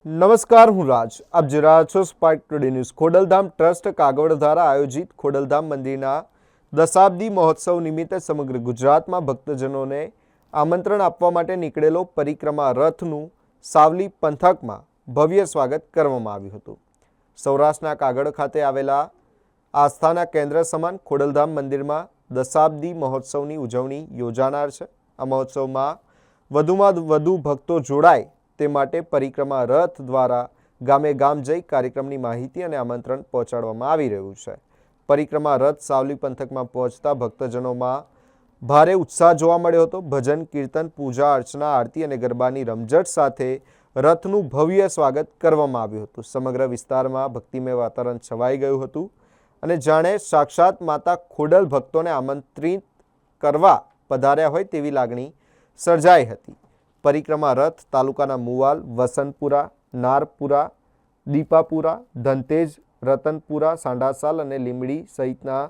નમસ્કાર, હું રાજ. આપ જોઈ રહ્યા છો spark today news. Khodaldham trust Kagvad દ્વારા આયોજિત ખોડલધામ મંદિરના દશાબ્દી મહોત્સવ નિમિત્તે સમગ્ર ગુજરાતમાં ભક્તજનોને આમંત્રણ આપવા માટે નીકળેલો પરિક્રમા રથનું સાવલી પંથકમાં ભવ્ય સ્વાગત કરવામાં આવ્યું હતું. સૌરાષ્ટ્રના કાગડ ખાતે આવેલા આસ્થાના કેન્દ્ર સમાન ખોડલધામ મંદિરમાં દશાબ્દી મહોત્સવની ઉજવણી યોજાનાર છે. આ મહોત્સવમાં વધુમાં વધુ ભક્તો જોડાય તે માટે પરિક્રમા રથ દ્વારા ગામે ગામ જઈ કાર્યક્રમની માહિતી અને આમંત્રણ પહોંચાડવામાં આવી રહ્યું છે. પરિક્રમા રથ સાવલી પંથકમાં પહોંચતા ભક્તજનોમાં ભારે ઉત્સાહ જોવા મળ્યો હતો. ભજન, કીર્તન, પૂજા અર્ચના, આરતી અને ગરબાની રમઝટ સાથે રથનું ભવ્ય સ્વાગત કરવામાં આવ્યું હતું. સમગ્ર વિસ્તારમાં ભક્તિમય વાતાવરણ છવાઈ ગયું હતું અને જાણે સાક્ષાત માતા ખોડલ ભક્તોને આમંત્રિત કરવા પધાર્યા હોય તેવી લાગણી સર્જાઈ હતી. પરિક્રમા રથ તાલુકાના મુવાલ, વસંતપુરા, નારપુરા, દીપાપુરા, ધનતેજ, રતનપુરા, સાંડાસાલ અને લીંબડી સહિતના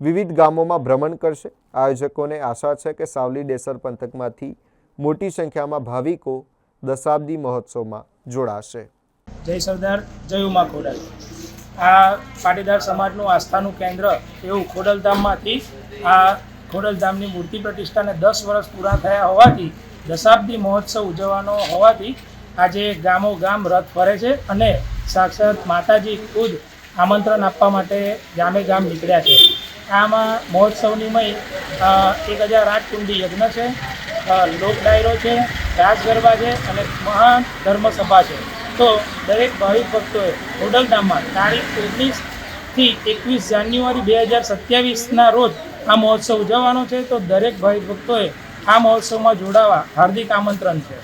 વિવિધ ગામોમાં ભ્રમણ કરશે. આયોજકોને આશા છે કે સાવલી ડેસર પંથકમાંથી મોટી સંખ્યામાં ભાવિકો દશાબ્દી મહોત્સવમાં જોડાશે. જય સરદાર, જય ઉમા ખોડલ. આ પાટીદાર સમાજનું આસ્થાનું કેન્દ્ર એવું ખોડલધામમાંથી આ ખોડલધામની મૂર્તિ પ્રતિષ્ઠાને 10 વર્ષ પૂરા થયા હોવાથી દશાબ્દી મહોત્સવ ઉજવવાનો હોવાથી આજે ગામો ગામ રથ ફરે છે અને સાક્ષાત માતાજી ખુદ આમંત્રણ આપવા માટે ગામે ગામ નીકળ્યા છે. આમાં મહોત્સવની મય 1008 કુંડી યજ્ઞ છે, લોક ડાયરો છે, રાસ ગરબા છે અને મહાન ધર્મસભા છે. તો દરેક ભાવિક ભક્તોએ ખોડલધામમાં તારીખ 19થી 21 જાન્યુઆરી 2027ના રોજ આ મહોત્સવ ઉજવવાનો છે. તો દરેક ભાવિક ભક્તોએ આ મહોત્સવમાં જોડાવા હાર્દિક આમંત્રણ છે.